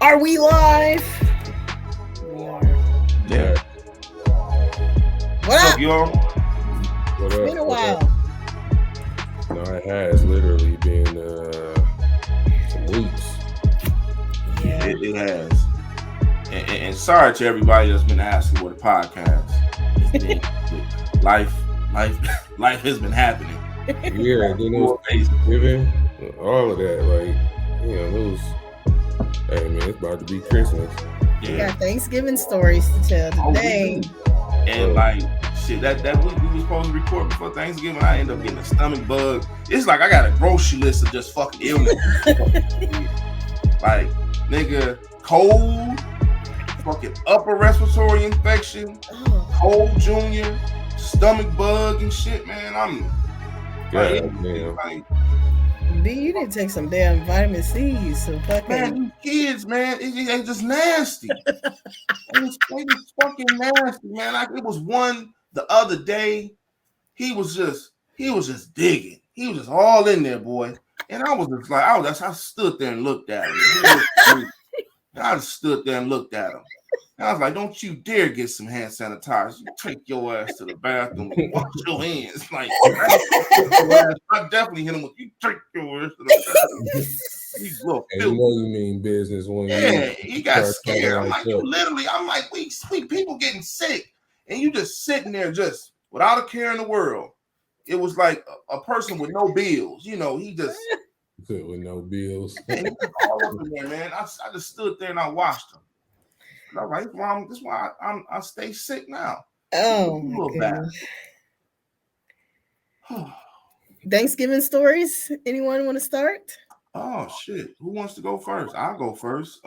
Are we live? We are. Yeah. What up? y'all? What It's up? been a What while. up? No, it has literally been some weeks. Yeah. It has. And sorry to everybody that's been asking what a podcast has been. life has been happening. Yeah, then it was Thanksgiving, all of that. Like, it was. Hey man, it's about to be Christmas. We got Thanksgiving stories to tell today. And like shit, that week we was supposed to record before Thanksgiving, I ended up getting a stomach bug. It's like I got a grocery list of just fucking illness. Like, nigga, cold, fucking upper respiratory infection, cold junior, stomach bug and shit, man. I'm damn. B, you need to take some damn vitamin C. So fucking man, these kids, man, they just nasty. they just fucking nasty, man. Like, it was one the other day. He was just digging. He was just all in there, boy. And I was just like, I stood there and looked at him. I just stood there and looked at him. And I was like, don't you dare get some hand sanitizer. You take your ass to the bathroom and wash your hands. Like, I definitely hit him with, you take your ass to the bathroom. You know you mean business when he got scared. I'm like, I'm like, we people getting sick. And you just sitting there just without a care in the world. It was like a person with no bills. You know, he just with no bills. And he was all up in there, man. I just stood there and I watched him. And I'm like, this is why I stay sick now. Oh, my goodness. Thanksgiving stories. Anyone want to start? Oh shit! Who wants to go first? I'll go first.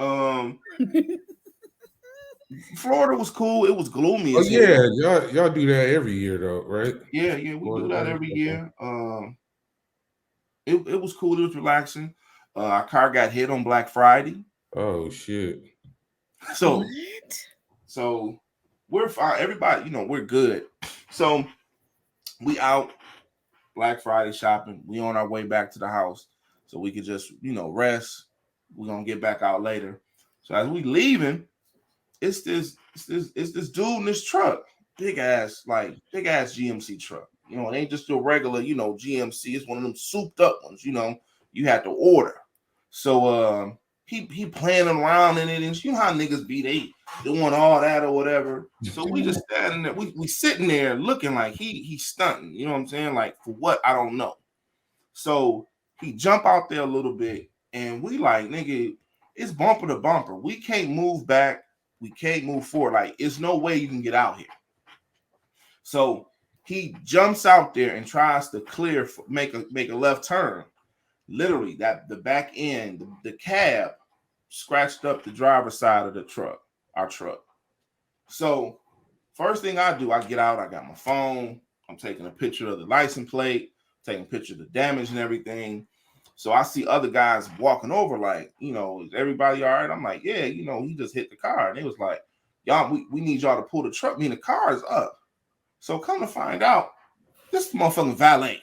Florida was cool. It was gloomy. Oh yeah, y'all do that every year though, right? Yeah, we do that every year. It was cool. It was relaxing. Our car got hit on Black Friday. Oh shit! So we're fine. Everybody, we're good. So we out Black Friday shopping. We on our way back to the house, so we could just rest. We're gonna get back out later. So as we leaving, it's this dude in this truck, big ass GMC truck. It ain't just your regular GMC. It's one of them souped up ones. You had to order. So he playing around in it, and you know how niggas be, they doing all that or whatever. So we just standing there, we sitting there looking like he's stunting. You know what I'm saying? Like, for what? I don't know. So he jump out there a little bit, and we like, nigga, it's bumper to bumper. We can't move back. We can't move forward. Like, it's no way you can get out here. So he jumps out there and tries to make a left turn. Literally, that the back end, the cab scratched up the driver's side of the truck, our truck. So first thing I do, I get out, I got my phone, I'm taking a picture of the license plate, taking a picture of the damage and everything. So I see other guys walking over, like, is everybody all right? I'm like, yeah, he just hit the car. And it was like, y'all, we need y'all to pull the truck. I mean, the car is up. So come to find out, this motherfucking valet.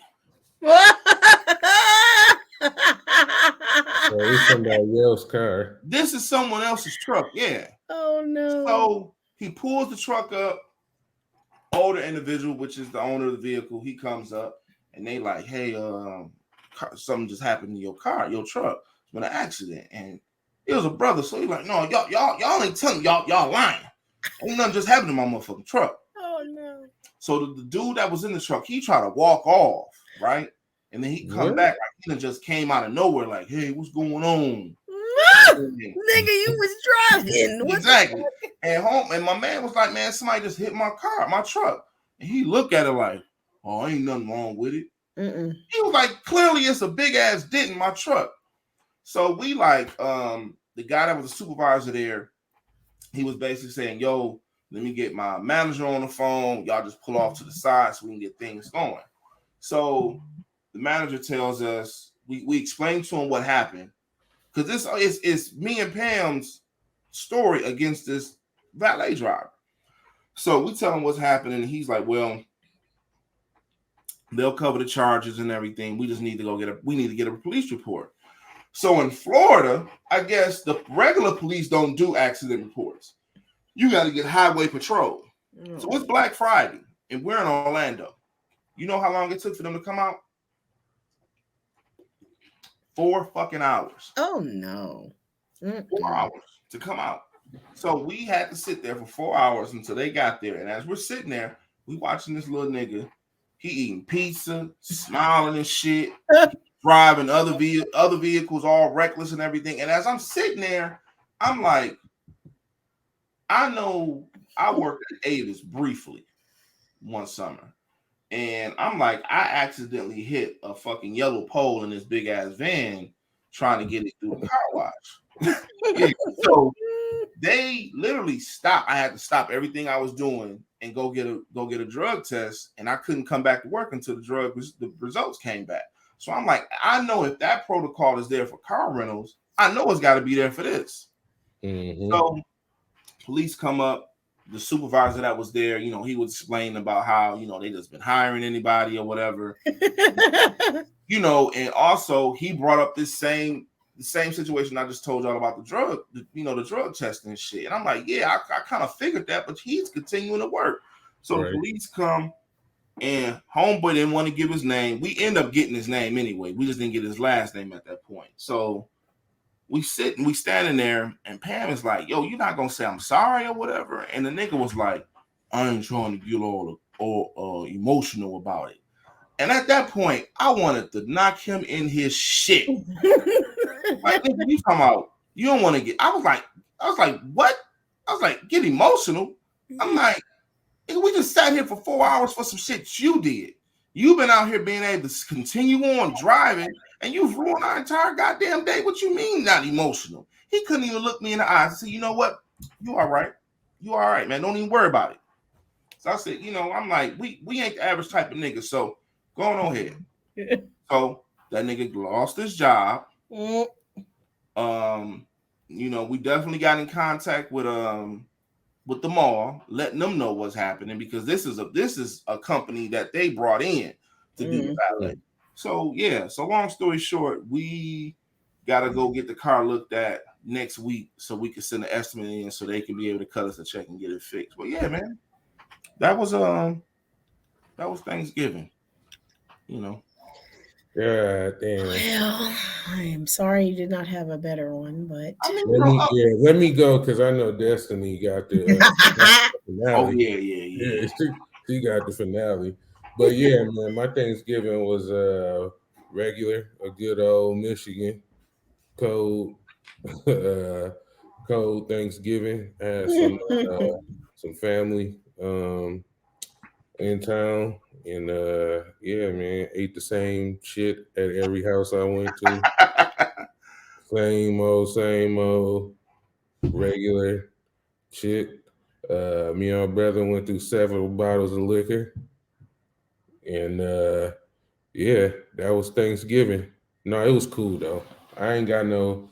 It's somebody else's car. This is someone else's truck, yeah. Oh no. So he pulls the truck up. Older individual, which is the owner of the vehicle, he comes up and they like, hey, something just happened to your car, your truck. It's been an accident. And it was a brother. So he's like, no, y'all ain't telling me, y'all lying. Ain't nothing just happened to my motherfucking truck. Oh no. So the dude that was in the truck, he tried to walk off, right? And then he come back like he just came out of nowhere, like, hey, what's going on? Nigga, you was driving. Exactly. And my man was like, man, somebody just hit my truck. And he looked at it like, oh, ain't nothing wrong with it. He was like, clearly it's a big ass dent in my truck. So we like, the guy that was the supervisor there, he was basically saying, yo, let me get my manager on the phone. Y'all just pull off to the side so we can get things going. So the manager tells us, we explained to him what happened. Because this is me and Pam's story against this valet driver. So we tell him what's happening, and he's like, well, they'll cover the charges and everything. We just need to get a police report. So in Florida, I guess the regular police don't do accident reports. You got to get highway patrol. So it's Black Friday, and we're in Orlando. You know how long it took for them to come out? 4 fucking hours. Oh no. 4 hours to come out. So we had to sit there for 4 hours until they got there. And as we're sitting there, we watching this little nigga. He eating pizza, smiling and shit, driving other vehicles, all reckless and everything. And as I'm sitting there, I'm like, I know I worked at Avis briefly one summer. And I'm like, I accidentally hit a fucking yellow pole in this big ass van trying to get it through the car wash. Yeah, so they literally stopped. I had to stop everything I was doing and go get a drug test, and I couldn't come back to work until the results came back. So I'm like, I know if that protocol is there for car rentals, I know it's got to be there for this. Mm-hmm. So police come up. The supervisor that was there, you know, he was explaining about how, you know, they just been hiring anybody or whatever. You know, and also he brought up the same situation I just told y'all about the drug testing and shit. And I'm like, yeah, I kind of figured that, but he's continuing to work. So the police come, and homeboy didn't want to give his name. We end up getting his name anyway. We just didn't get his last name at that point. So we standing there, and Pam is like, yo, you're not gonna say I'm sorry or whatever. And the nigga was like, I ain't trying to get all emotional about it. And at that point, I wanted to knock him in his shit. Like, nigga, you talking about you don't want to get. I was like, what? I was like, get emotional. I'm like, we just sat here for 4 hours for some shit you did. You've been out here being able to continue on driving, and you've ruined our entire goddamn day. What you mean not emotional? He couldn't even look me in the eyes and say, you know what? You all right. You all right, man. Don't even worry about it. So I said, you know, I'm like, we ain't the average type of nigga, so go on ahead. So that nigga lost his job. You know, we definitely got in contact with the mall, letting them know what's happening, because this is a company that they brought in to do the valet. So yeah, so long story short, we gotta go get the car looked at next week so we can send an estimate in so they can be able to cut us a check and get it fixed. But yeah, man, that was Thanksgiving, you know. Yeah, damn. Well, I am sorry you did not have a better one, but let me go, because I know Destiny got the finale. Oh yeah. She got the finale. But yeah, man, my Thanksgiving was regular, a good old Michigan cold cold Thanksgiving. I had some family in town, and yeah, man, ate the same shit at every house I went to. same old regular shit. Me and my brother went through several bottles of liquor, and yeah, that was Thanksgiving. No, it was cool though. I ain't got no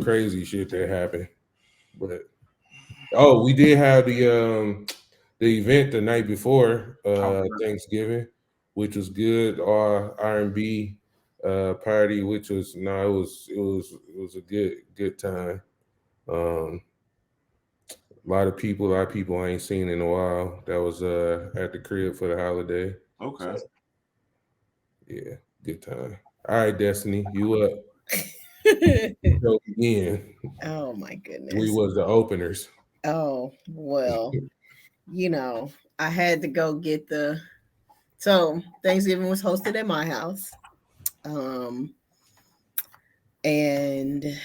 crazy shit that happened, but we did have the event the night before Thanksgiving, which was good. Our R&B party, which was it was a good time. A lot of people I ain't seen in a while. That was at the crib for the holiday. Okay. So, yeah, good time. All right, Destiny, you up? Again. Oh my goodness. We was the openers. Oh well, you know, I had to go get so Thanksgiving was hosted at my house. And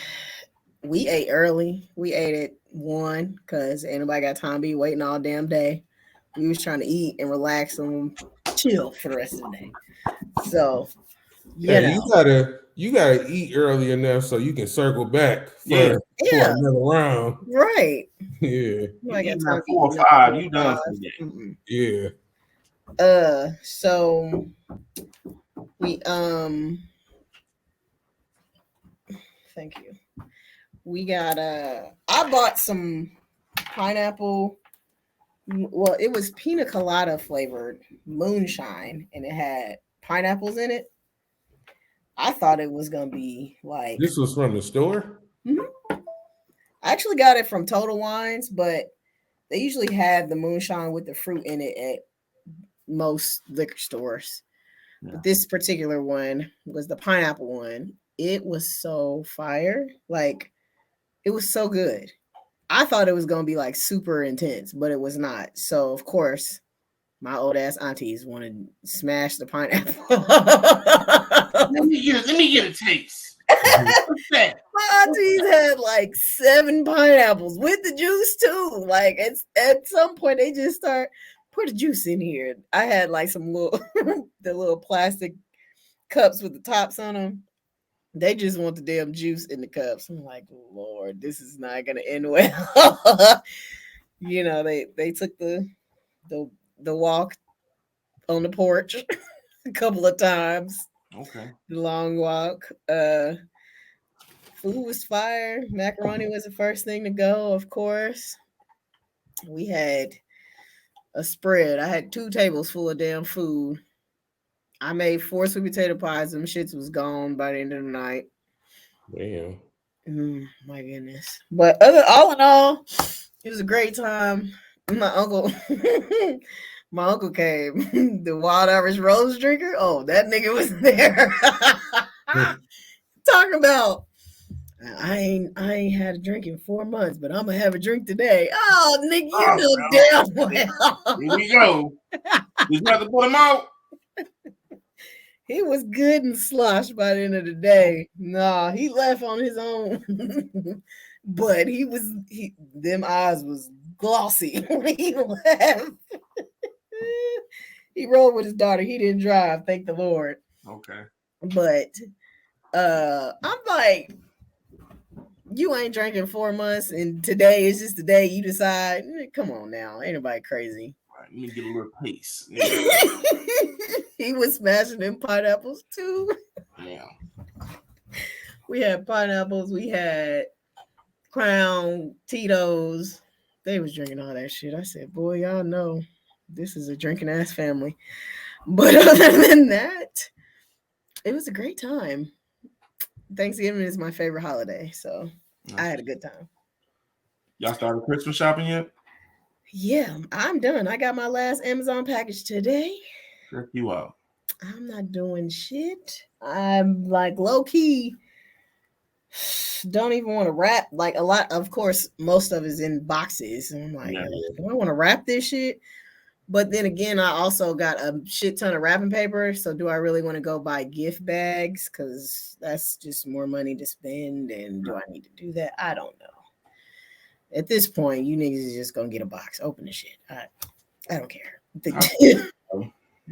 we ate early. We ate at 1 because anybody got time to be waiting all damn day. We was trying to eat and relax and chill for the rest of the day. So you gotta eat early enough so you can circle back for another round. Right. Yeah. I got time 4 or 5. You done for the day. Yeah. So we thank you. We got I bought some pineapple. Well, it was pina colada flavored moonshine, and it had pineapples in it. I thought it was gonna be like. This was from the store? Mhm. I actually got it from Total Wines, but they usually have the moonshine with the fruit in it at most liquor stores. Yeah. But this particular one was the pineapple one. It was so fire. Like, it was so good. I thought it was gonna be like super intense, but it was not. So of course, my old ass aunties wanted to smash the pineapple. Let me get a taste. Mhm. What's that? My aunties had like 7 pineapples with the juice too. Like, it's at some point they just start put the juice in here. I had like some little the little plastic cups with the tops on them. They just want the damn juice in the cups. I'm like, Lord, this is not gonna end well. They took the the walk on the porch a couple of times. Okay. The long walk. Food was fire. Macaroni was the first thing to go, of course. We had a spread. I had 2 tables full of damn food. I made 4 sweet potato pies. Them shits was gone by the end of the night. Damn. My goodness. But all in all, it was a great time. My uncle, my uncle came. The Wild Irish Rose drinker. Oh, that nigga was there. Talking about I ain't had a drink in 4 months, but I'm gonna have a drink today. Oh, nigga, you Oh, know well, damn well. here we go. Did you have to put them out? He was good and sloshed by the end of the day. Nah, he left on his own. But them eyes was glossy when he left. He rode with his daughter. He didn't drive, thank the Lord. Okay. But I'm like, you ain't drinking 4 months, and today is just the day you decide. Come on now, ain't nobody crazy. All right, let me get a little pace. Yeah. He was smashing them pineapples too. Yeah. We had pineapples. We had Crown, Tito's. They was drinking all that shit. I said, boy, y'all know this is a drinking ass family. But other than that, it was a great time. Thanksgiving is my favorite holiday, so I had a good time. Y'all started Christmas shopping yet? Yeah, I'm done. I got my last Amazon package today. Check you out. I'm not doing shit. I'm like low key. Don't even want to wrap like a lot. Of course, most of it's in boxes. And I'm like, Yeah. do I want to wrap this shit? But then again, I also got a shit ton of wrapping paper. So do I really want to go buy gift bags? Because that's just more money to spend. And do I need to do that? I don't know. At this point, you niggas is just gonna get a box, open the shit. I don't care.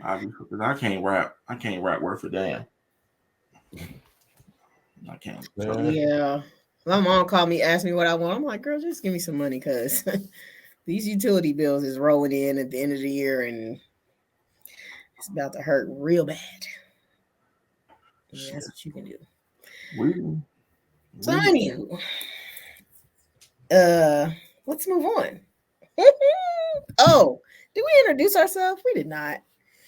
I can't rap. I can't rap word for damn. I can't. Yeah. My mom called me, asked me what I want. I'm like, girl, just give me some money because these utility bills is rolling in at the end of the year and it's about to hurt real bad. And that's what you can do. So anywho, let's move on. Oh, did we introduce ourselves? We did not.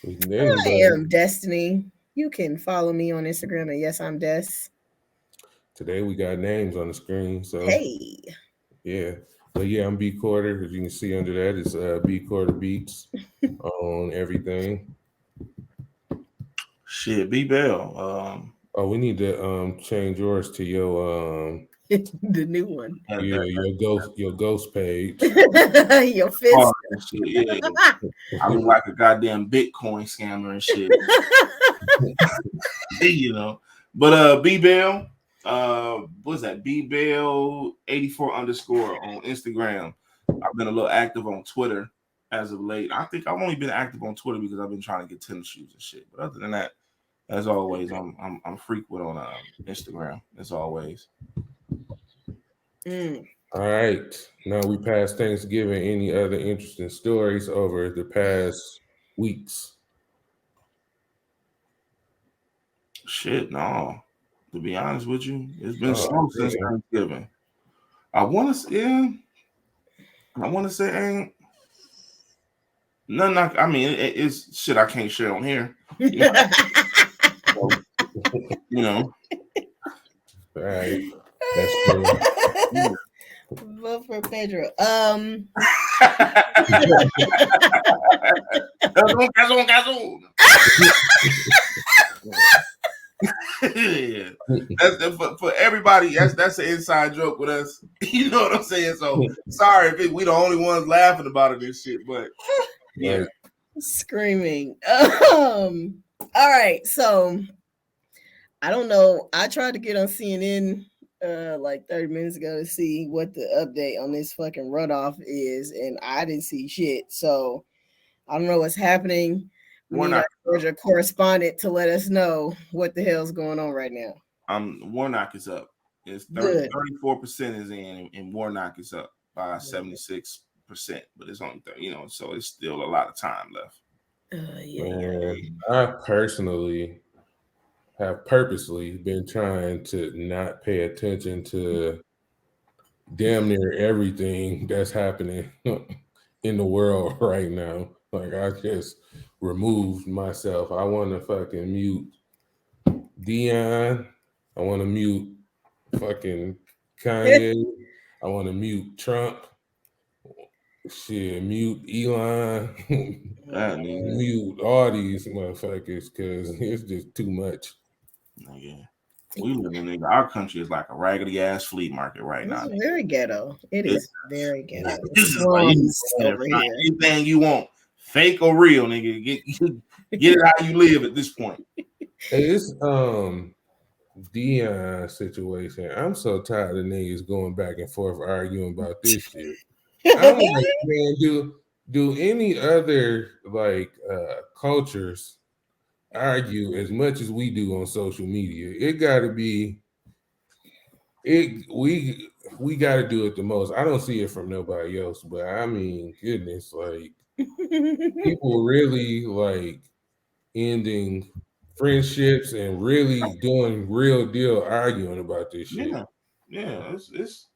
I am Destiny. You can follow me on Instagram at Yes I'm Des. Today we got names on the screen, so Hey. Yeah. But yeah, I'm B Quarter. As you can see under that is B Quarter Beats on everything. Shit, B Bell. Oh, we need to change yours to your the new one. Yeah, your ghost page. Your fist. Oh, shit, yeah. I look like a goddamn Bitcoin scammer and shit. You know. But B Bell, what's that? B Bell 84 underscore on Instagram. I've been a little active on Twitter as of late. I think I've only been active on Twitter because I've been trying to get tennis shoes and shit. But other than that, as always, I'm frequent on Instagram. As always. All right. Now we passed Thanksgiving. Any other interesting stories over the past weeks? Shit, no. To be honest with you, it's been slow since Thanksgiving. I want to say ain't none. I mean, it's shit I can't share on here. You know? You know. All right, that's fair. Vote for Pedro. Yeah. That's for everybody. That's an inside joke with us. You know what I'm saying? So sorry if we the only ones laughing about it and shit, but yeah. Right. Screaming. All right, so I don't know. I tried to get on CNN like 30 minutes ago to see what the update on this fucking runoff is, and I didn't see shit. So I don't know what's happening. We need our Warnock, Georgia correspondent to let us know what the hell's going on right now. Warnock is up. It's Good. 34% is in, and Warnock is up by 76%. But it's only 30, so it's still a lot of time left. Yeah. Man, I personally have purposely been trying to not pay attention to damn near everything that's happening in the world right now. Like I just removed myself. I want to fucking mute Deion. I want to mute fucking Kanye. I want to mute Trump. Shit, mute Elon. Mute all these motherfuckers because it's just too much. Yeah. We live in our country is like a raggedy ass flea market right now. It's very ghetto. It is very ghetto. This is like over here. Anything you want, fake or real, nigga. Get it how you live at this point. Hey, it's Deion situation. I'm so tired of niggas going back and forth arguing about this shit. I'm like, man, do any other like cultures argue as much as we do on social media? It gotta be we gotta do it the most. I don't see it from nobody else, but I mean, goodness, like people really like ending friendships and really doing real deal arguing about this shit. Yeah. It's.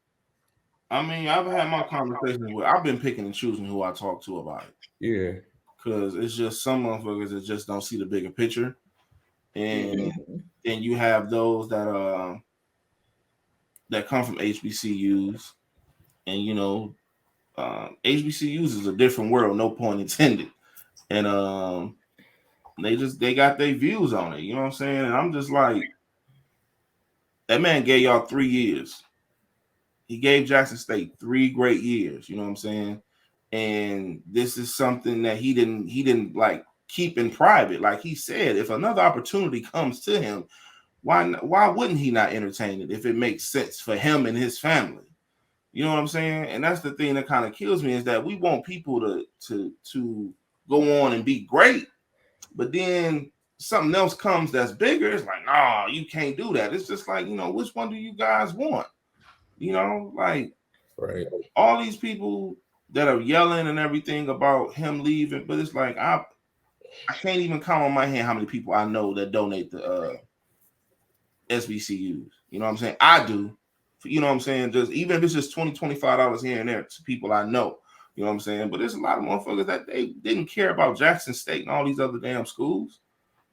I mean, I've had my conversations with. I've been picking and choosing who I talk to about it. Yeah, because it's just some motherfuckers that just don't see the bigger picture, and then you have those that come from HBCUs, and HBCUs is a different world, no pun intended, and they got their views on it. You know what I'm saying? And I'm just like, that man gave y'all 3 years. He gave Jackson State 3 great years. You know what I'm saying? And this is something that he didn't like keep in private. Like he said, if another opportunity comes to him, why wouldn't he not entertain it if it makes sense for him and his family? You know what I'm saying? And that's the thing that kind of kills me, is that we want people to go on and be great, but then something else comes that's bigger. It's like, nah, you can't do that. It's just like, which one do you guys want? Like right. All these people that are yelling and everything about him leaving, but it's like I can't even count on my hand how many people I know that donate to SBCUs. You know what I'm saying? I do. You know what I'm saying? Just even if it's just $20, $25 here and there to people I know. You know what I'm saying? But there's a lot of motherfuckers that they didn't care about Jackson State and all these other damn schools.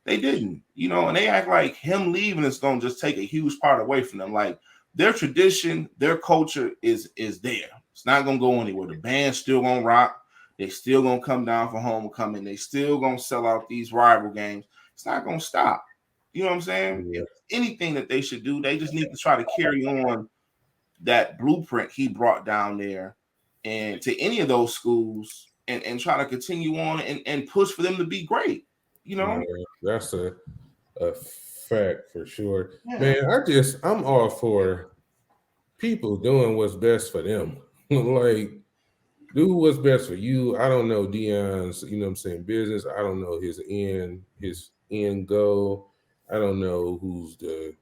They didn't, and they act like him leaving is going to just take a huge part away from them. Like their tradition, their culture is there. It's not going to go anywhere. The band's still going to rock. They still going to come down for homecoming. They still going to sell out these rival games. It's not going to stop. You know what I'm saying? Yeah. Anything that they should do, they just need to try to carry on that blueprint he brought down there and to any of those schools and try to continue on and push for them to be great. Yeah, that's a fact for sure. Yeah. Man, I'm all for people doing what's best for them. Like, do what's best for you. I don't know Deion's, business. I don't know his end goal. I don't know who's the,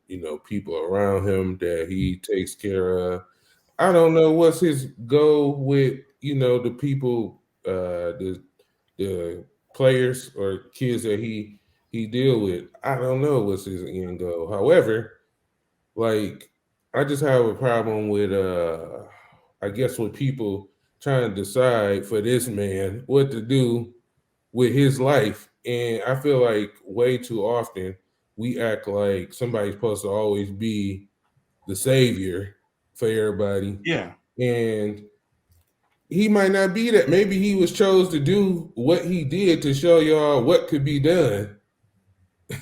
people around him that he takes care of. I don't know what's his goal with, the people, the players or kids that he deal with. I don't know what's his end goal. However, like I just have a problem with I guess with people trying to decide for this man what to do with his life. And I feel like way too often we act like somebody's supposed to always be the savior for everybody. Yeah. And he might not be that. Maybe he was chose to do what he did to show y'all what could be done.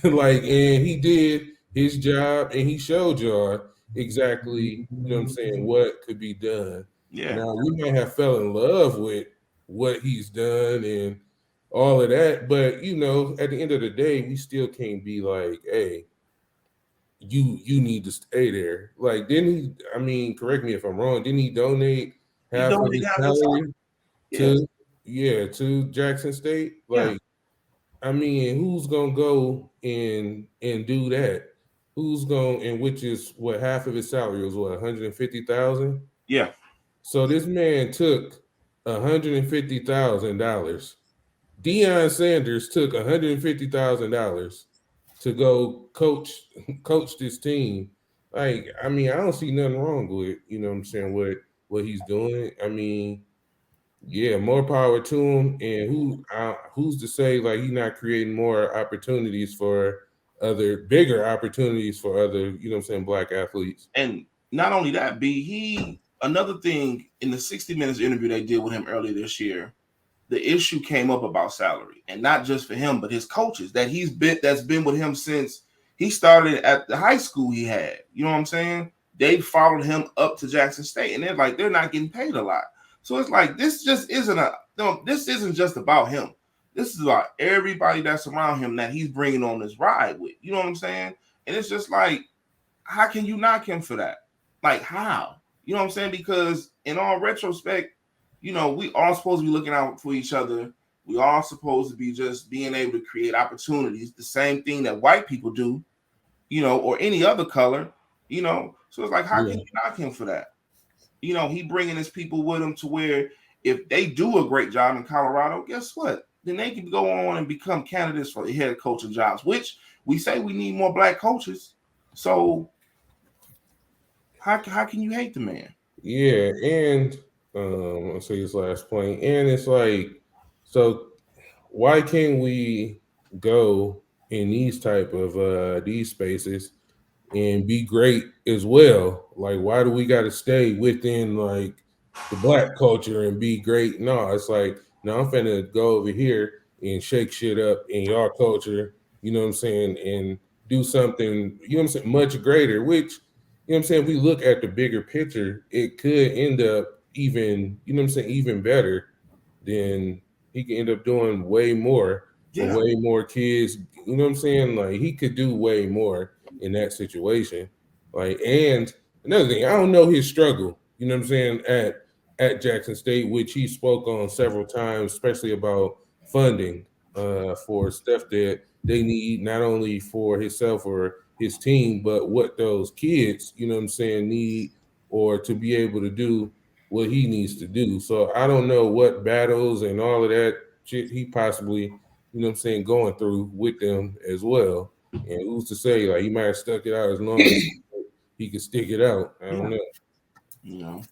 Like, and he did his job and he showed y'all exactly, you know what I'm saying, what could be done. Yeah. Now we might have fell in love with what he's done and all of that, but you know, at the end of the day, we still can't be like, hey, you need to stay there. Like, didn't he? I mean, correct me if I'm wrong. Didn't he donate He half of don't his have his salary yeah. to to Jackson State? Yeah. Like, I mean, who's gonna go and do that? Who's going and which is what half of his salary was what 150,000. Yeah. So this man took $150,000. Deion Sanders took $150,000 to go coach this team. Like, I mean, I don't see nothing wrong with you know what I'm saying what he's doing. I mean, yeah, more power to him. And who's to say like he's not creating more opportunities for other bigger opportunities for other you know what I'm saying black athletes. And not only that, B, he another thing in the 60 Minutes interview they did with him earlier this year, the issue came up about salary, and not just for him, but his coaches that's been with him since he started at the high school he had. You know what I'm saying? They followed him up to Jackson State, and they're not getting paid a lot. So it's like this just isn't this isn't just about him. This is about everybody that's around him that he's bringing on this ride with. You know what I'm saying? And it's just like, how can you knock him for that? Like how? You know what I'm saying? Because in all retrospect, we all supposed to be looking out for each other. We all supposed to be just being able to create opportunities, the same thing that white people do, or any other color, So it's like, how can Yeah. you knock him for that? He bringing his people with him to where if they do a great job in Colorado, guess what? Then they can go on and become candidates for the head coaching jobs, which we say we need more black coaches. So how can you hate the man? Yeah, and I'll say this last point, and it's like, so why can't we go in these type of these spaces and be great as well? Like, why do we got to stay within like the black culture and be great? No, it's like, no, I'm finna go over here and shake shit up in your culture. You know what I'm saying? And do something. You know what I'm saying? Much greater. Which you know what I'm saying. If we look at the bigger picture, it could end up even. You know what I'm saying? Even better than he can end up doing way more for Yeah, way more kids. You know what I'm saying? Like he could do way more in that situation. Like, and another thing, I don't know his struggle, you know what I'm saying, at Jackson State, which he spoke on several times, especially about funding for stuff that they need not only for himself or his team, but what those kids, you know what I'm saying, need or to be able to do what he needs to do. So I don't know what battles and all of that shit he possibly, you know what I'm saying, going through with them as well. And who's to say, like, he might have stuck it out as long as he could stick it out. I don't yeah, know. you know.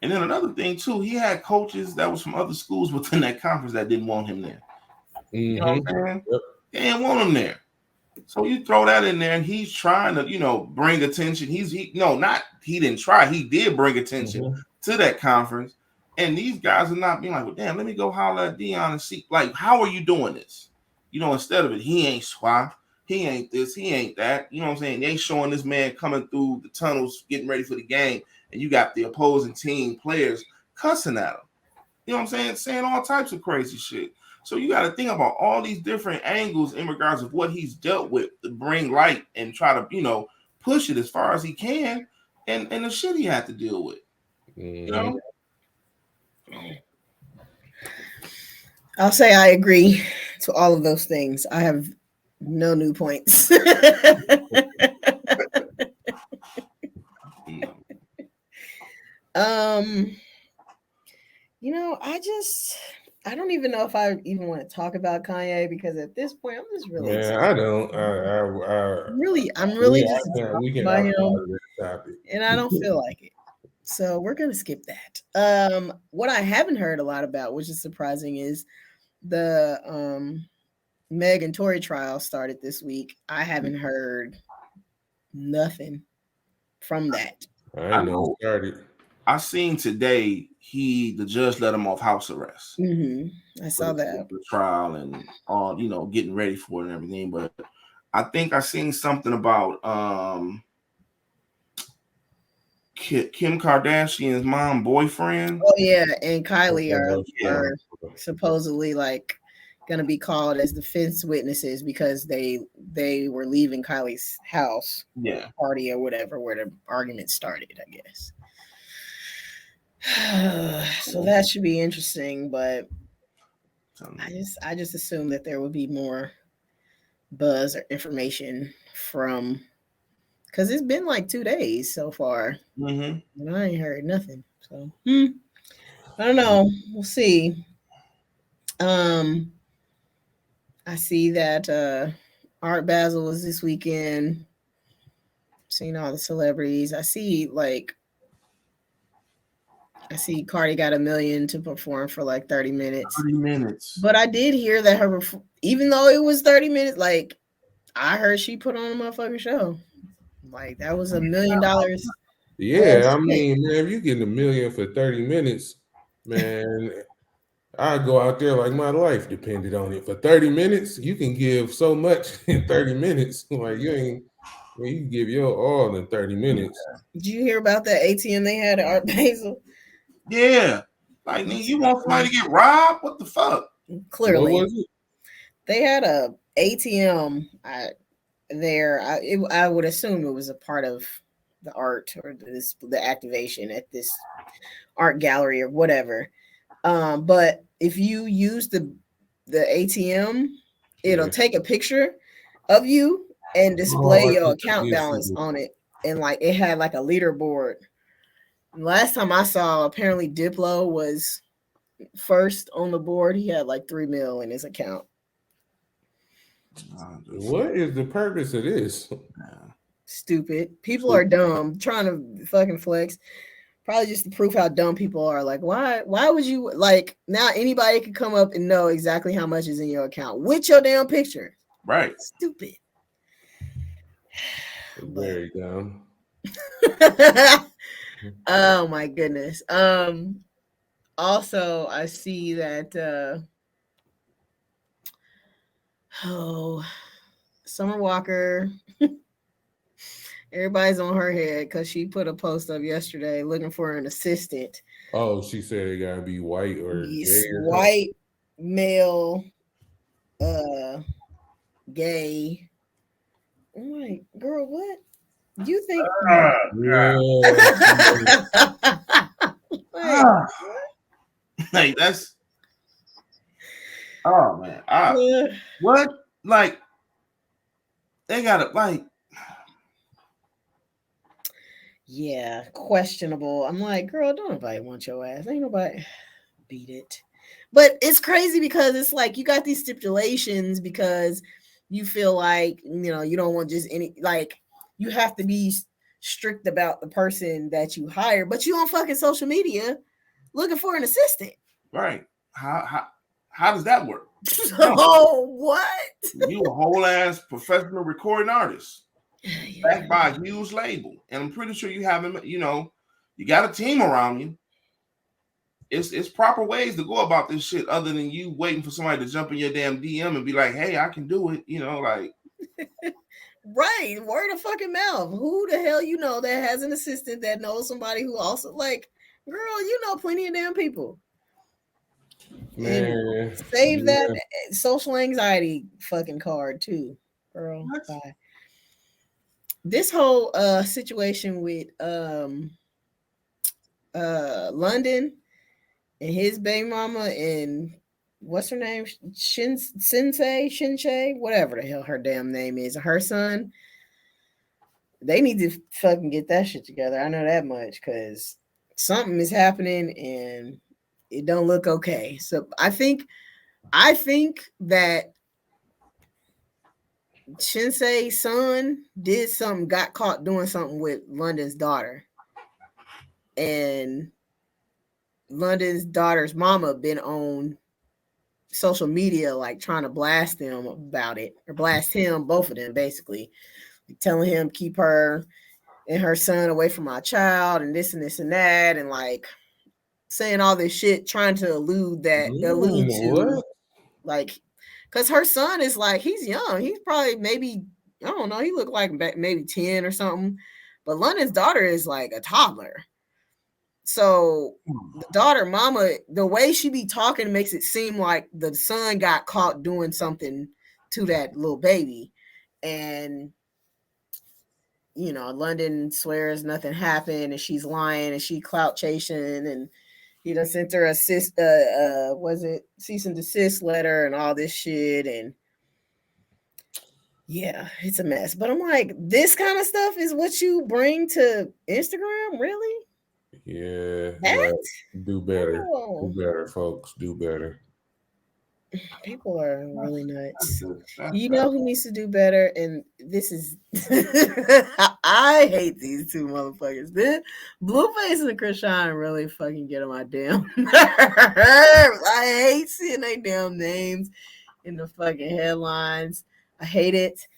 And then another thing too, he had coaches that was from other schools within that conference that didn't want him there. You know what Mm-hmm. I'm saying? Yep. They didn't want him there. So you throw that in there, and he's trying to, bring attention. He didn't try. He did bring attention Mm-hmm. to that conference. And these guys are not being like, well, damn, let me go holler at Deion and see, like, how are you doing this? Instead of it, he ain't swap, he ain't this, he ain't that. You know what I'm saying? They showing this man coming through the tunnels, getting ready for the game, and you got the opposing team players cussing at him. You know what I'm saying? Saying all types of crazy shit. So you got to think about all these different angles in regards of what he's dealt with to bring light and try to, push it as far as he can, and the shit he had to deal with. You Mm-hmm. know? I'll say I agree to all of those things. I have no new points. You know. um, I don't even know if I even want to talk about Kanye because at this point I'm just really Man, excited. I don't. I'm really Yeah, just I can't. We excited can by opt him, out of this topic. and I don't feel like it. So we're gonna skip that. What I haven't heard a lot about, which is surprising, is the Meg and Tory trial started this week. I haven't heard nothing from that. I I ain't know it know. started. I seen today the judge let him off house arrest I for saw that. the trial and all, getting ready for it and everything. But I think I seen something about Kim Kardashian's mom boyfriend. Oh yeah, and Kylie Yeah. are supposedly like gonna be called as defense witnesses because they were leaving Kylie's house, Yeah. party or whatever, where the argument started, I guess. So that should be interesting, but I just assumed that there would be more buzz or information from, because it's been like 2 days so far, Mm-hmm. and I ain't heard nothing. So I don't know. We'll see. Um, I see that Art Basel was this weekend. Seeing all the celebrities. I see Cardi got $1 million to perform for like 30 minutes. 30 minutes. But I did hear that even though it was 30 minutes, like I heard she put on a motherfucking show. Like that was $1 million. Yeah, I mean, man, if you getting $1 million for 30 minutes, man, I go out there like my life depended on it. For 30 minutes, you can give so much in 30 minutes. Like you can give your all in 30 minutes. Did you hear about that ATM they had at Art Basel? Yeah. Like, you want somebody to get robbed? What the fuck? Clearly. What was it? They had a ATM there. I would assume it was a part of the art or the activation at this art gallery or whatever. But if you use the ATM, it'll take a picture of you and display your account balance on it. And like it had like a leaderboard. Last time I saw, apparently Diplo was first on the board. He had like 3 mil in his account. What is the purpose of this? Stupid. People are dumb, trying to fucking flex. Probably just to prove how dumb people are. Like, why would you, like, now anybody can come up and know exactly how much is in your account with your damn picture. Right. Stupid. Very dumb. Oh my goodness. Also I see that Summer Walker, everybody's on her head because she put a post up yesterday looking for an assistant. Oh, she said it gotta be white or gay or white, male, gay. I'm like, girl, what? You think? Like that's. Oh man, what? Like they gotta like. Yeah, questionable. I'm like, girl, don't nobody want your ass. Ain't nobody. Beat it. But it's crazy because it's like you got these stipulations because you feel like, you don't want just any, like, you have to be strict about the person that you hire, but you on fucking social media looking for an assistant. Right. How does that work? Oh, what? You a whole ass professional recording artist. Backed by a huge label. And I'm pretty sure you haven't, you got a team around you. It's proper ways to go about this shit other than you waiting for somebody to jump in your damn DM and be like, hey, I can do it. Like. Right. Word of fucking mouth. Who the hell that has an assistant that knows somebody who also, like, girl, you know plenty of damn people. Man, save that social anxiety fucking card too, girl. Bye. This whole situation with London and his baby mama and what's her name, Shinsei, whatever the hell her damn name is, her son. They need to fucking get that shit together. I know that much because something is happening and it don't look okay. So I think that Shinsei's son did something, got caught doing something with London's daughter, and London's daughter's mama been on social media, like trying to blast them about it, or blast him, both of them basically, telling him keep her and her son away from my child and this and that, and like saying all this shit, trying to allude to What? like, because her son is like, he's young, he's probably maybe, I don't know, he looked like maybe 10 or something, but London's daughter is like a toddler. So the daughter, mama, the way she be talking makes it seem like the son got caught doing something to that little baby. And, you know, London swears nothing happened and she's lying and she clout chasing, and he done sent her a was it cease and desist letter and all this shit. And yeah, it's a mess. But I'm like, this kind of stuff is what you bring to Instagram? Really? Yeah, That? like do better. Oh. Do better, folks. Do better. People are really nuts. That's You bad. know who needs to do better? And this is I hate these two motherfuckers. This Blueface and Krishan really fucking get on my damn nerves. I hate seeing their damn names in the fucking headlines. I hate it.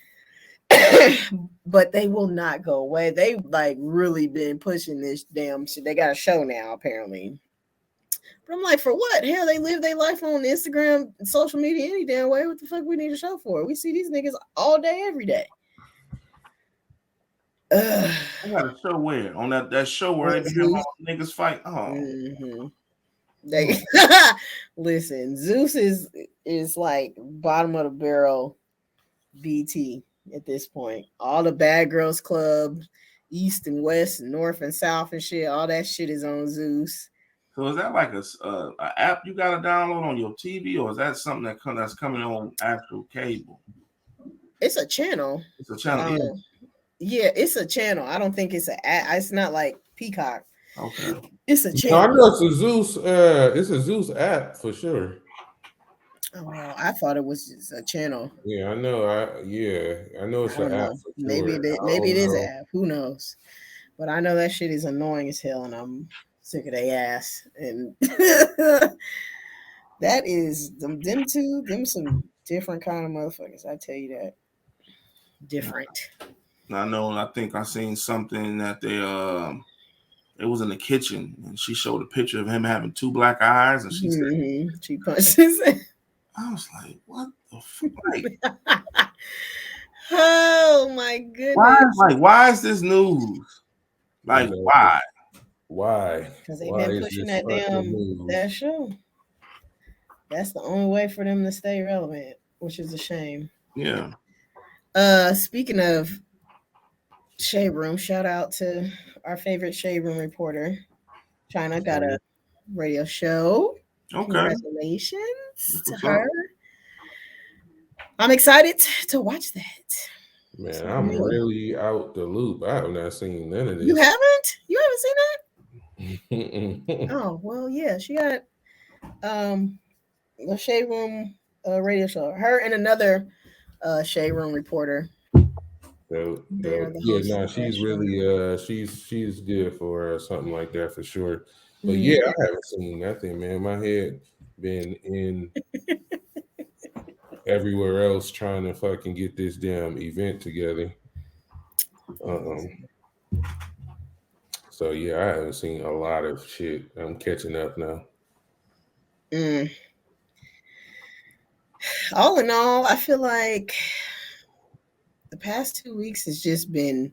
But they will not go away. They like really been pushing this damn shit. They got a show now, apparently. But I'm like, for what? Hell, they live their life on Instagram and social media any damn way. What the fuck we need a show for? We see these niggas all day, every day. I got a show where on that show where they be having all the niggas fight. Oh, They listen. Zeus is like bottom of the barrel BT at this point. All the Bad Girls Club, East and West, and North and South and shit. All that shit is on Zeus. so is that like a app you got to download on your TV, or is that something that's coming on actual cable? It's a channel. It's a channel. Yeah, it's a channel. I don't think it's it's not like Peacock. Okay. It's a No, channel. I know it's a Zeus. It's a Zeus app for sure. Oh well, I thought it was just a channel. Yeah, I know. I know it's an app for Maybe sure. maybe it is an app. Who knows? But I know that shit is annoying as hell, and I'm sick of their ass. And that is them two, them some different kind of motherfuckers. I tell you that. Different. I know. I think I seen something that they it was in the kitchen, and she showed a picture of him having two black eyes, and she said, she punches. I was like, what the fuck? Like, oh my goodness. Why is this news? Like, why? Why? Because they've been pushing that show. That's the only way for them to stay relevant, which is a shame. Yeah. Speaking of Shade Room, shout out to our favorite Shade Room reporter. China got a radio show. Okay. Congratulations to her. I'm excited to watch that. Man, I'm really out the loop. I have not seen none of this. You haven't? You haven't seen that? Oh, well, yeah. She got the Shade Room radio show. Her and another Shade Room reporter. She's really she's good for something like that for sure. But yeah, I haven't seen nothing, man. My head been in everywhere else trying to fucking get this damn event together. So yeah, I haven't seen a lot of shit. I'm catching up now. All in all, I feel like the past 2 weeks has just been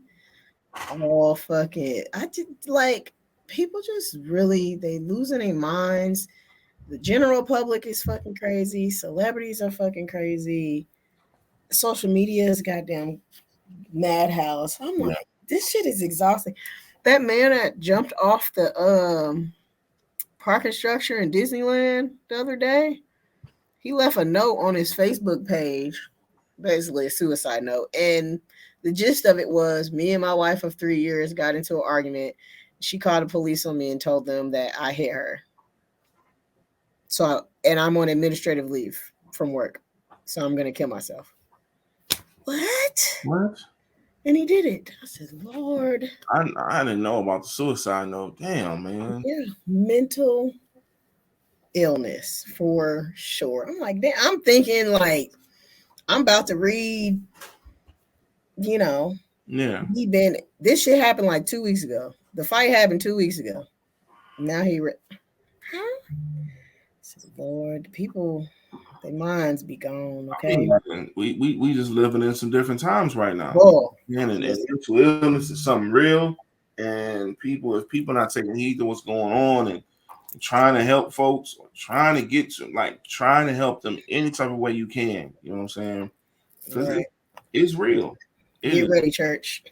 all fucking. I just like people just really they losing their minds. The general public is fucking crazy. Celebrities are fucking crazy. Social media is goddamn madhouse. I'm like, this shit is exhausting. That man that jumped off the parking structure in Disneyland the other day, he left a note on his Facebook page, basically a suicide note. And the gist of it was me and my wife of 3 years got into an argument. She called the police on me and told them that I hit her. And I'm on administrative leave from work. So I'm going to kill myself. What? And he did it. I said, Lord. I didn't know about the suicide note. Damn, man. Yeah. Mental illness for sure. I'm like, damn, I'm thinking like I'm about to read, you know, Yeah. this shit happened like 2 weeks ago. The fight happened 2 weeks ago. Now huh? Lord, people, their minds be gone, okay? We just living in some different times right now. Oh, And mental illness is something real. And if people not taking heed to what's going on and trying to help folks or trying to help them any type of way you can, you know what I'm saying? Because right. it's real. Get ready, church.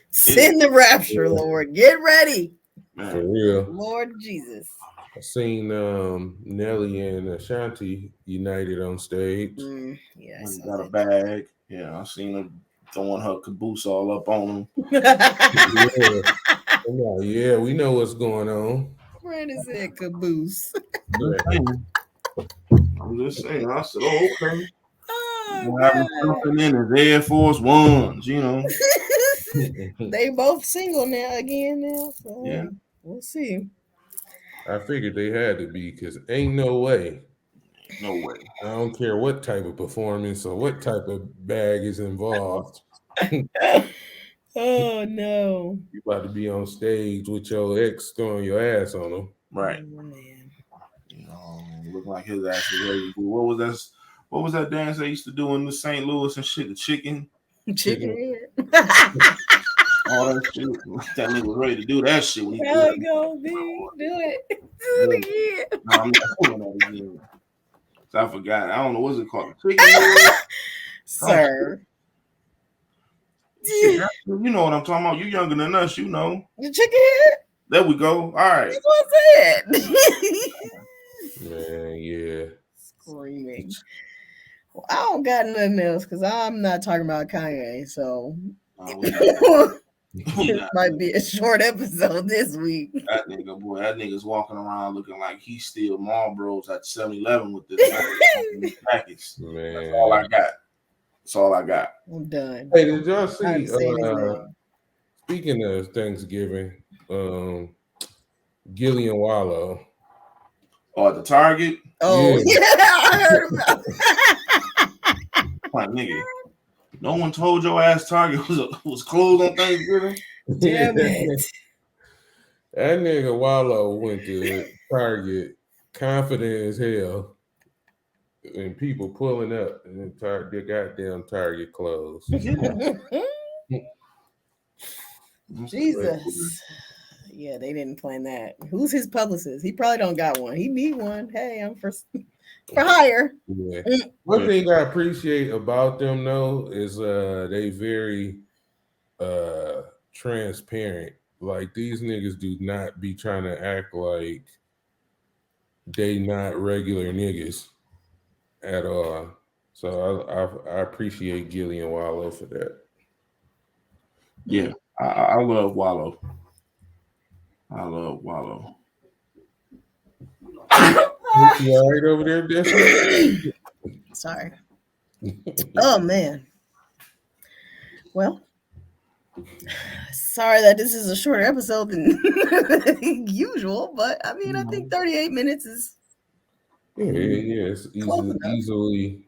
Send the rapture, Lord. Get ready. For real. Lord Jesus. I seen Nelly and Ashanti united on stage. Yeah, I got a bag. Yeah, I seen her throwing her caboose all up on him. Yeah, we know what's going on. Where is that caboose? I'm just saying. I said, oh, okay. Oh, Having something in his Air Force Ones, you know. They both single now again now. So Yeah. We'll see. I figured they had to be because ain't no way. No way. I don't care what type of performance or what type of bag is involved. Oh no. You about to be on stage with your ex throwing your ass on them. Right. Oh, man. You know, look like his ass is ready to do. What was that dance they used to do in the St. Louis and shit? The chicken Chicken head. all that shit. That nigga was ready to do that shit when he There you go, B. Do it. Do it again. No, I'm not doing that again. I forgot. I don't know what's it called. Chicken head? Sir. Shit, you know what I'm talking about. You younger than us, you know. The chicken head? There we go. All right. That's what I said. Man, yeah. Screaming. Well, I don't got nothing else because I'm not talking about Kanye. So it might be a short episode this week. That nigga's walking around looking like he's still Marlboros at 7-Eleven with this package. Man. That's all I got. That's all I got. I'm done. Hey, did y'all see? Saying Speaking of Thanksgiving, Gillian Wallow. Oh, at the Target? Oh, yeah, I heard about that. My nigga, no one told your ass Target was closed on Thanksgiving? Damn it. That nigga Wallow went to Target confident as hell. And people pulling up and the goddamn Target closed. Jesus. Yeah, they didn't plan that. Who's his publicist? He probably don't got one. He need one. Hey, I'm for hire. Yeah. One thing I appreciate about them though is they very transparent. Like these niggas do not be trying to act like they not regular niggas at all. So I appreciate Gillian Wallow for that. Yeah, I love Wallow. I love Wallow. You all right over there, Destiny? Sorry. Oh man. Well, sorry that this is a shorter episode than usual, but I mean, I think 38 minutes is. Yeah, it's easily.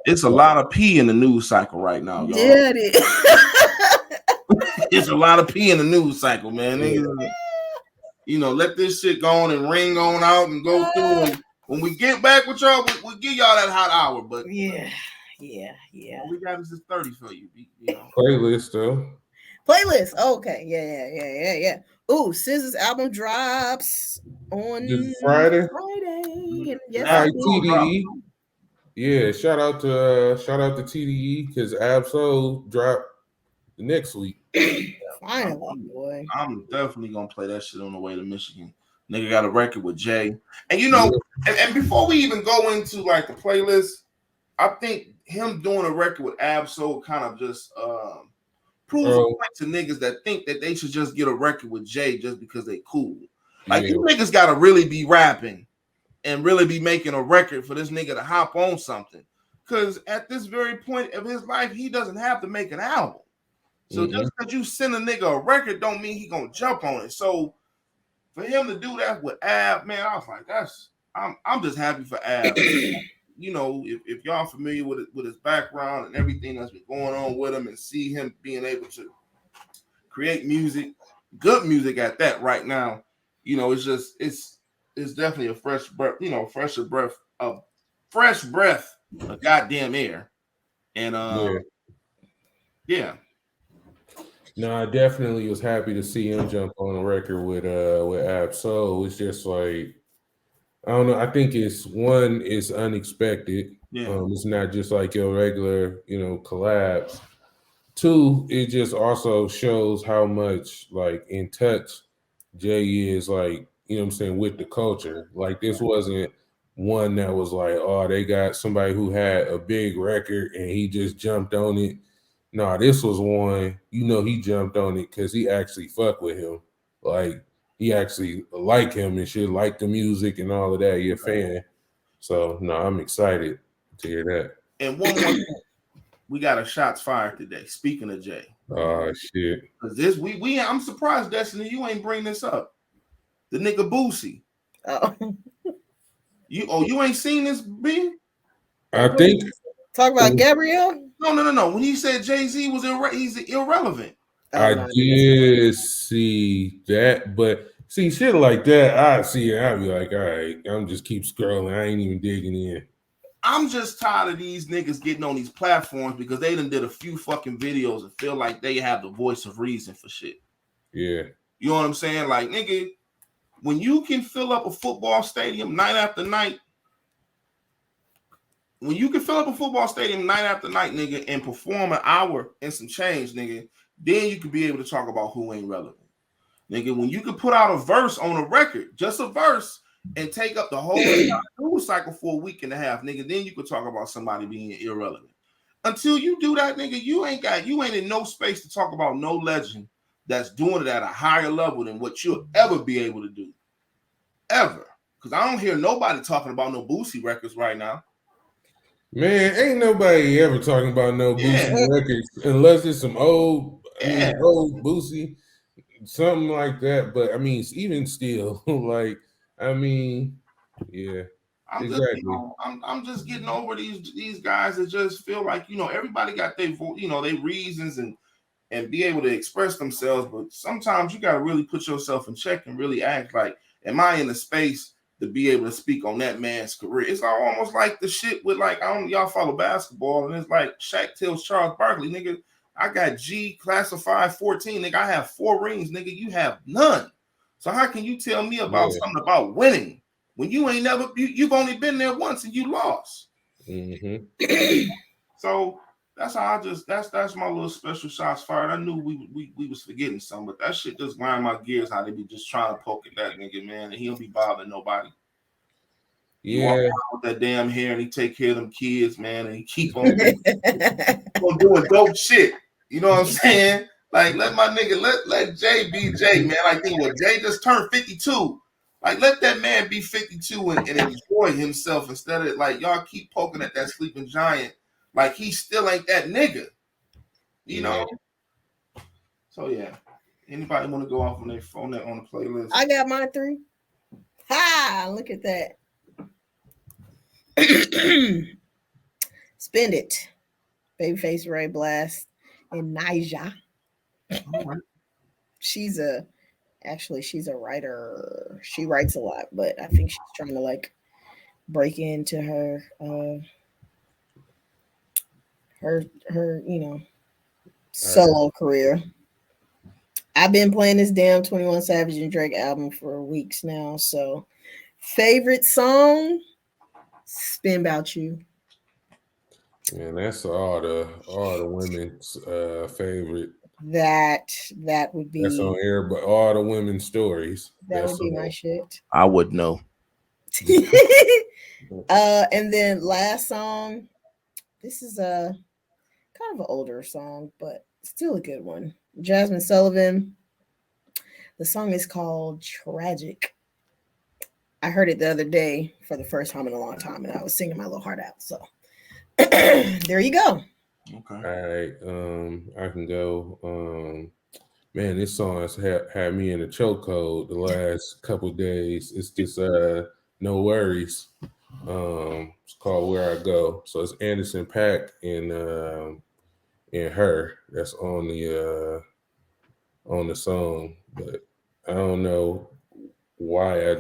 It's a lot of pee in the news cycle right now, y'all. Yeah, it is. It's a lot of pee in the news cycle, man. Niggas, you know, let this shit go on and ring on out and go through. And when we get back with y'all, we'll give y'all that hot hour. But yeah. All we got is this 30 for you. You know? Playlist though. Playlist. Okay. Yeah. Ooh, SZA's album drops on Friday. Yes, all right, TDE. Yeah, shout out to TDE because Absol dropped next week. Finally, boy. I'm definitely gonna play that shit on the way to Michigan. Nigga got a record with Jay. And you know, and before we even go into like the playlist, I think him doing a record with Absol kind of just proves a point to niggas that think that they should just get a record with Jay just because they cool. Like you niggas gotta really be rapping and really be making a record for this nigga to hop on something. Because at this very point of his life, he doesn't have to make an album. So just because you send a nigga a record don't mean he gonna jump on it. So for him to do that with Ab, man, I was like, I'm just happy for Ab. You know, if y'all familiar with his background and everything that's been going on with him, and see him being able to create music, good music at that right now, you know, it's just it's definitely a fresh breath, you know, fresh breath of goddamn air. And Yeah. yeah. No, I definitely was happy to see him jump on a record with Ab Soul. It's just like I don't know. I think it's unexpected. Yeah. It's not just like your regular, collabs. Two, it just also shows how much like in touch Jay is like, what I'm saying, with the culture. Like this wasn't one that was like, oh, they got somebody who had a big record and he just jumped on it. No, this was one, he jumped on it because he actually fuck with him. Like he actually like him and shit, like the music and all of that. You're a fan. So no, I'm excited to hear that. And one more thing. We got a shots fired today. Speaking of Jay. Oh shit. Cause this I'm surprised, Destiny, you ain't bring this up. The nigga Boosie. Oh. You ain't seen this, B? I think talk about Gabrielle. No. When he said Jay-Z was he's irrelevant. I did see that, but see shit like that, I see it. I'll be like, all right, I'm just keep scrolling. I ain't even digging in. I'm just tired of these niggas getting on these platforms because they done did a few fucking videos and feel like they have the voice of reason for shit. Yeah. You know what I'm saying? Like, nigga, when you can fill up a football stadium night after night, nigga, and perform an hour and some change, nigga, then you could be able to talk about who ain't relevant. Nigga, when you could put out a verse on a record, just a verse, and take up the whole news cycle for a week and a half, nigga, then you could talk about somebody being irrelevant. Until you do that, nigga, you ain't in no space to talk about no legend that's doing it at a higher level than what you'll ever be able to do. Ever. Because I don't hear nobody talking about no Boosie records right now. Man, ain't nobody ever talking about no Boosie records unless it's some old Boosie, something like that. But I mean, even still, like, I mean, yeah. Exactly. I'm just getting over these guys that just feel like, everybody got their their reasons and be able to express themselves, but sometimes you got to really put yourself in check and really act like, am I in the space to be able to speak on that man's career? It's almost like the shit with like, I don't y'all follow basketball, and it's like Shaq tells Charles Barkley, nigga, I got G classified 14, nigga, I have 4 rings, nigga, you have none. So how can you tell me about something about winning when you ain't never you've only been there once and you lost? Mm-hmm. So that's how that's my little special shots fired. I knew we was forgetting something, but that shit just grind my gears how they be just trying to poke at that nigga, man, and he don't be bothering nobody. Yeah. He walk around with that damn hair and he take care of them kids, man, and he keep on doing dope shit. You know what I'm saying? Like, let my nigga, let Jay be Jay, man. Like, think what, Jay just turned 52. Like, let that man be 52 and enjoy himself instead of, like, y'all keep poking at that sleeping giant like he still ain't that nigga. You know? So, yeah. Anybody want to go off on their phone on the playlist? I got my 3. Ha! Look at that. Spend It. Babyface, Ray Blast, and Nyjah. Right. She's a writer. She writes a lot, but I think she's trying to like break into her solo career. I've been playing this damn 21 Savage and Drake album for weeks now. So, favorite song, Spin About You. Man, that's all the women's favorite. That would be. That's on air, but all the women's stories. That would be my shit. I would know. And then last song. This is a kind of an older song, but still a good one. Jasmine Sullivan. The song is called Tragic. I heard it the other day for the first time in a long time, and I was singing my little heart out. So there you go. Okay. All right. I can go. Man, this song has had me in a chokehold the last couple of days. It's this No Worries. It's called Where I Go. So it's Anderson Paak and her that's on the song. But I don't know why I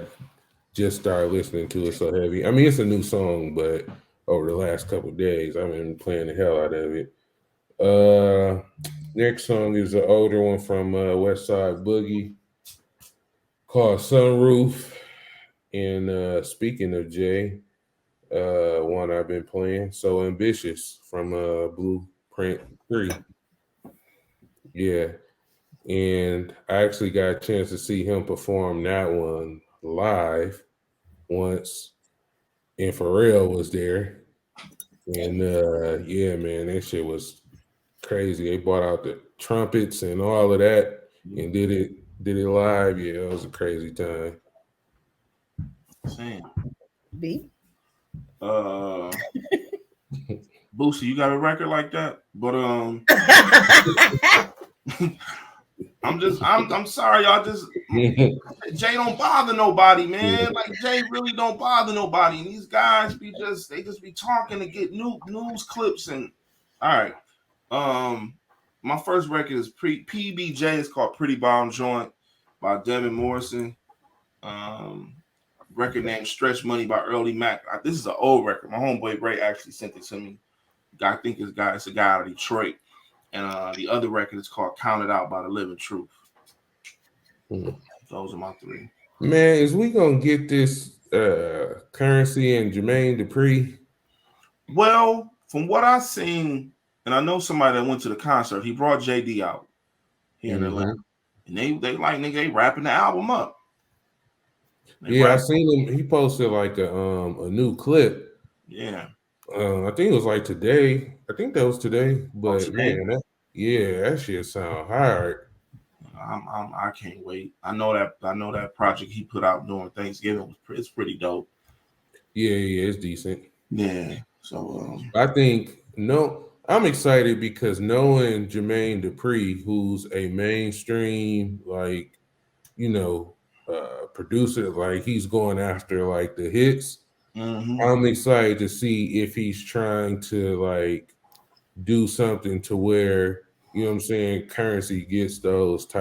just started listening to it so heavy. I mean, it's a new song, but over the last couple of days, I've been playing the hell out of it. Next song is an older one from West Side Boogie called Sunroof. And speaking of Jay, one I've been playing, So Ambitious from Blueprint 3. Yeah. And I actually got a chance to see him perform that one live once, and Pharrell was there. And yeah, man, that shit was crazy. They brought out the trumpets and all of that and did it live. Yeah, it was a crazy time. Same. B. Boosie, you got a record like that? But I'm sorry, y'all. Just Jay don't bother nobody, man. Like Jay really don't bother nobody. And these guys they just be talking to get news clips and all right. My first record is PBJ. It's called Pretty Bomb Joint by Devin Morrison. Record named Stretch Money by Early Mac. This is an old record. My homeboy Ray actually sent it to me. I think it's a guy out of Detroit. And the other record is called Count It Out by The Living Truth. Those are my three. Man, is we gonna get this Currency and Jermaine Dupri? Well, from what I've seen, and I know somebody that went to the concert, he brought JD out here in Atlanta. And they like nigga, they wrapping the album up. I seen him. He posted like a new clip. Yeah. I think it was like today. I think that was today. But today? Man, that shit sound hard. I can't wait. I know that project he put out during Thanksgiving it's pretty dope. Yeah, it's decent. Yeah. So I think I'm excited because knowing Jermaine Dupri, who's a mainstream producer, like he's going after like the hits. I'm excited to see if he's trying to like do something to where, you know what I'm saying, Currency gets those type